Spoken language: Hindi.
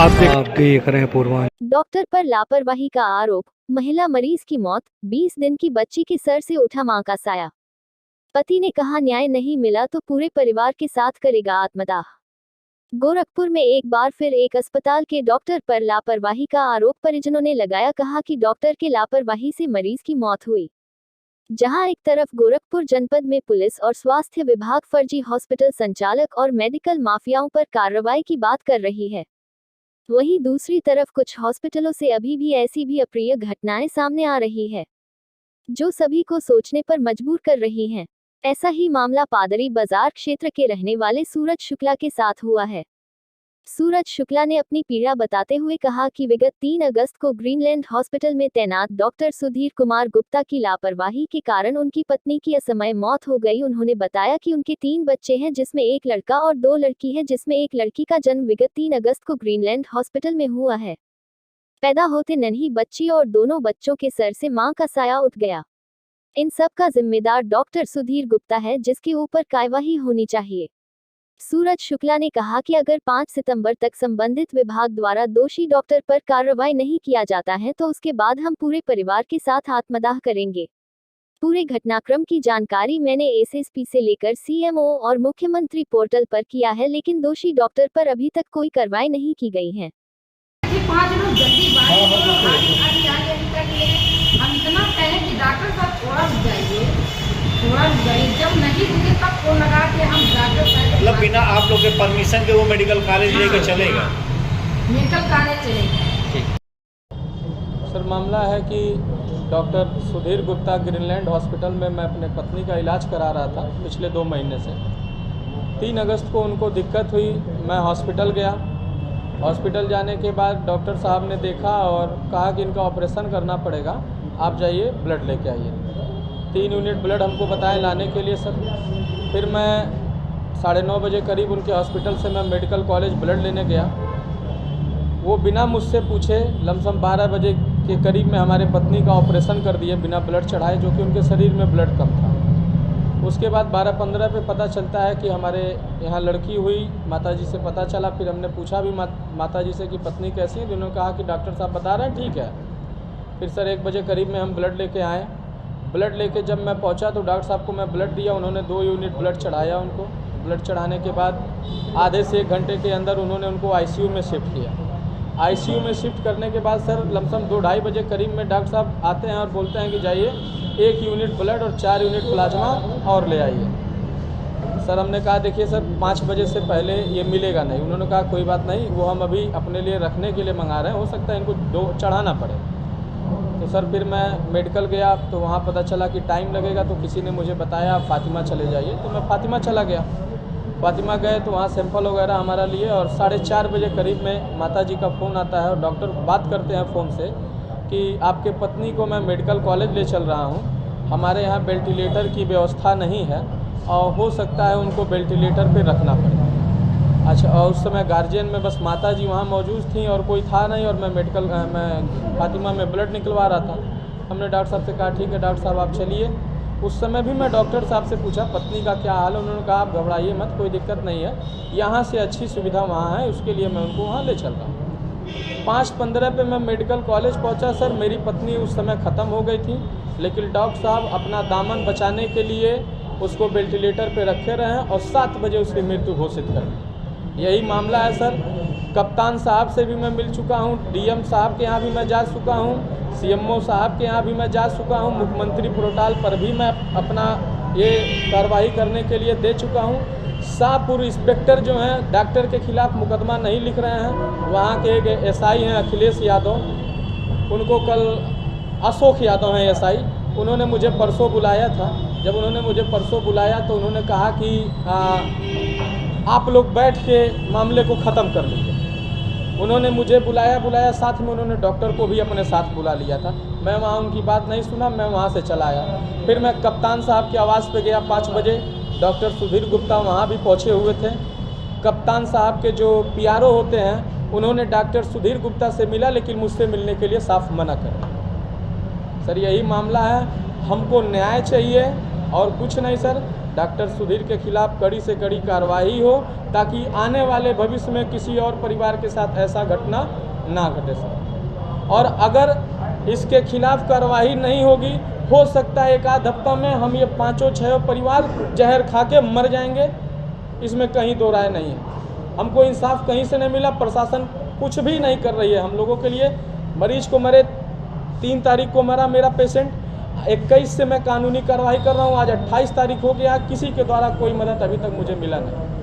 आप देख रहे हैं पूर्वांचल। डॉक्टर पर लापरवाही का आरोप, महिला मरीज की मौत, 20 दिन की बच्ची के सर से उठा मां का साया। पति ने कहा न्याय नहीं मिला तो पूरे परिवार के साथ करेगा आत्मदाह। गोरखपुर में एक बार फिर एक अस्पताल के डॉक्टर पर लापरवाही का आरोप परिजनों ने लगाया। कहा कि डॉक्टर के लापरवाही से मरीज की मौत हुई। जहां एक तरफ गोरखपुर जनपद में पुलिस और स्वास्थ्य विभाग फर्जी हॉस्पिटल संचालक और मेडिकल माफियाओं पर कार्रवाई की बात कर रही है, वहीं दूसरी तरफ कुछ हॉस्पिटलों से अभी भी ऐसी भी अप्रिय घटनाएं सामने आ रही है, जो सभी को सोचने पर मजबूर कर रही हैं। ऐसा ही मामला पादरी बाजार क्षेत्र के रहने वाले सूरज शुक्ला के साथ हुआ है। सूरज शुक्ला ने अपनी पीड़ा बताते हुए कहा कि विगत 3 अगस्त को ग्रीनलैंड हॉस्पिटल में तैनात डॉक्टर सुधीर कुमार गुप्ता की लापरवाही के कारण उनकी पत्नी की असमय मौत हो गई। उन्होंने बताया कि उनके 3 बच्चे हैं, जिसमें एक लड़का और 2 लड़की है, जिसमें एक लड़की का जन्म विगत 3 अगस्त को ग्रीनलैंड हॉस्पिटल में हुआ है। पैदा होते नन्ही बच्ची और दोनों बच्चों के सर से मां का साया उठ गया। इन सब का जिम्मेदार डॉक्टर सुधीर गुप्ता है, जिसके ऊपर कार्यवाही होनी चाहिए। सूरज शुक्ला ने कहा कि अगर 5 सितंबर तक संबंधित विभाग द्वारा दोषी डॉक्टर पर कार्रवाई नहीं किया जाता है तो उसके बाद हम पूरे परिवार के साथ आत्मदाह करेंगे। पूरे घटनाक्रम की जानकारी मैंने एसएसपी से लेकर सीएमओ और मुख्यमंत्री पोर्टल पर किया है, लेकिन दोषी डॉक्टर पर अभी तक कोई कार्रवाई नहीं की गई है। 5 लोग जल्दी हम इतना कहें कि डॉक्टर साहब थोड़ा रुक जाइए, जब नहीं रुके तब फोन लगा के हम डॉक्टर साहब मतलब बिना आप लोग के परमिशन के वो मेडिकल कॉलेज लेके चलेगा? मेडिकल कॉलेज चलेगा। सर मामला है कि doctor Sudhir Gupta Greenland hospital में मैं अपने पत्नी का इलाज करा रहा था पिछले 2 महीने से। 3 अगस्त को उनको दिक्कत हुई, मैं हॉस्पिटल गया। हॉस्पिटल जाने के बाद डॉक्टर साहब ने देखा और कहा कि इनका ऑपरेशन करना पड़ेगा, आप जाइए ब्लड लेके आइए। 3 यूनिट ब्लड हमको बताएं लाने के लिए सर। फिर मैं 9:30 बजे करीब उनके हॉस्पिटल से मैं मेडिकल कॉलेज ब्लड लेने गया। वो बिना मुझसे पूछे लमसम 12 बजे के करीब में हमारे पत्नी का ऑपरेशन कर दिए बिना ब्लड चढ़ाए, जो कि उनके शरीर में ब्लड कम था। उसके बाद 12:15 पे पता चलता है कि हमारे यहाँ लड़की हुई। माताजी से पता चला, फिर हमने पूछा भी माताजी से कि पत्नी कैसी है, जिन्होंने कहा कि डॉक्टर साहब बता रहे हैं ठीक है। फिर सर 1 बजे करीब में हम ब्लड लेके आए। ब्लड लेके जब मैं पहुंचा तो डॉक्टर साहब को मैं ब्लड दिया, उन्होंने 2 यूनिट ब्लड चढ़ाया उनको। ब्लड चढ़ाने के बाद आधे से 1 घंटे के अंदर उन्होंने उनको आईसीयू में शिफ्ट किया। आईसीयू में शिफ्ट करने के बाद सर लमसम 2-2:30 बजे करीब में डॉक्टर साहब आते हैं और बोलते हैं कि जाइए 1 यूनिट ब्लड और 4 यूनिट प्लाज्मा और ले आइए। सर हमने कहा देखिए सर 5 बजे से पहले ये मिलेगा नहीं। उन्होंने कहा कोई बात नहीं, वो हम अभी अपने लिए रखने के लिए मंगा रहे हैं, हो सकता है इनको 2 चढ़ाना पड़े। तो सर फिर मैं मेडिकल गया तो वहाँ पता चला कि टाइम लगेगा, तो किसी ने मुझे बताया फातिमा चले जाइए, तो मैं फातिमा चला गया। फातिमा गए तो वहाँ सैंपल वगैरह हमारा लिए और 4:30 बजे करीब में माताजी का फ़ोन आता है और डॉक्टर बात करते हैं फ़ोन से कि आपके पत्नी को मैं मेडिकल कॉलेज ले चल रहा हूँ, हमारे यहाँ वेंटिलेटर की व्यवस्था नहीं है और हो सकता है उनको वेंटिलेटर पे रखना पड़े। अच्छा, और उस समय गार्जियन में बस माताजी वहाँ मौजूद थी और कोई था नहीं, और मैं फातिमा में ब्लड निकलवा रहा था। हमने डॉक्टर साहब से कहा ठीक है डॉक्टर साहब आप चलिए। उस समय भी मैं डॉक्टर साहब से पूछा पत्नी का क्या हाल है, उन्होंने कहा आप घबराइए मत, कोई दिक्कत नहीं है, यहाँ से अच्छी सुविधा वहाँ है, उसके लिए मैं उनको वहाँ ले चल रहा हूँ। 5:15 पे मैं मेडिकल कॉलेज पहुँचा। सर मेरी पत्नी उस समय ख़त्म हो गई थी, लेकिन डॉक्टर साहब अपना दामन बचाने के लिए उसको वेंटिलेटर पे रखे रहे और 7 बजे उसकी मृत्यु घोषित कर दी। यही मामला है सर। कप्तान साहब से भी मैं मिल चुका हूँ, डीएम साहब के यहाँ भी मैं जा चुका हूँ, सीएमओ साहब के यहाँ भी मैं जा चुका हूँ, मुख्यमंत्री पोर्टल पर भी मैं अपना ये कार्रवाई करने के लिए दे चुका हूँ। शाहपुर इंस्पेक्टर जो हैं डॉक्टर के खिलाफ मुकदमा नहीं लिख रहे हैं। वहाँ के एक एसआई हैं अखिलेश यादव, उनको कल अशोक यादव हैं एसआई, उन्होंने मुझे परसों बुलाया था। जब उन्होंने मुझे परसों बुलाया तो उन्होंने कहा कि आप लोग बैठ के मामले को ख़त्म कर लीजिए। उन्होंने मुझे बुलाया, साथ में उन्होंने डॉक्टर को भी अपने साथ बुला लिया था। मैं वहाँ उनकी बात नहीं सुना, मैं वहाँ से चला आया। फिर मैं कप्तान साहब के आवाज़ पे गया 5 बजे। डॉक्टर सुधीर गुप्ता वहाँ भी पहुँचे हुए थे। कप्तान साहब के जो पीआरओ होते हैं उन्होंने डॉक्टर सुधीर गुप्ता से मिला, लेकिन मुझसे मिलने के लिए साफ मना कर दिया। सर यही मामला है, हमको न्याय चाहिए और कुछ नहीं सर। डॉक्टर सुधीर के खिलाफ कड़ी से कड़ी कार्रवाई हो, ताकि आने वाले भविष्य में किसी और परिवार के साथ ऐसा घटना ना घटे सर। और अगर इसके खिलाफ कार्रवाई नहीं होगी, हो सकता है एक आध हफ्ता में हम ये 5-6 परिवार जहर खा के मर जाएंगे, इसमें कहीं दो राय नहीं है। हमको इंसाफ कहीं से नहीं मिला, प्रशासन कुछ भी नहीं कर रही है हम लोगों के लिए। मरीज को मरे 3 तारीख को मरा मेरा पेशेंट, 21 से मैं कानूनी कार्रवाई कर रहा हूँ, आज 28 तारीख हो गया, किसी के द्वारा कोई मदद अभी तक मुझे मिला नहीं।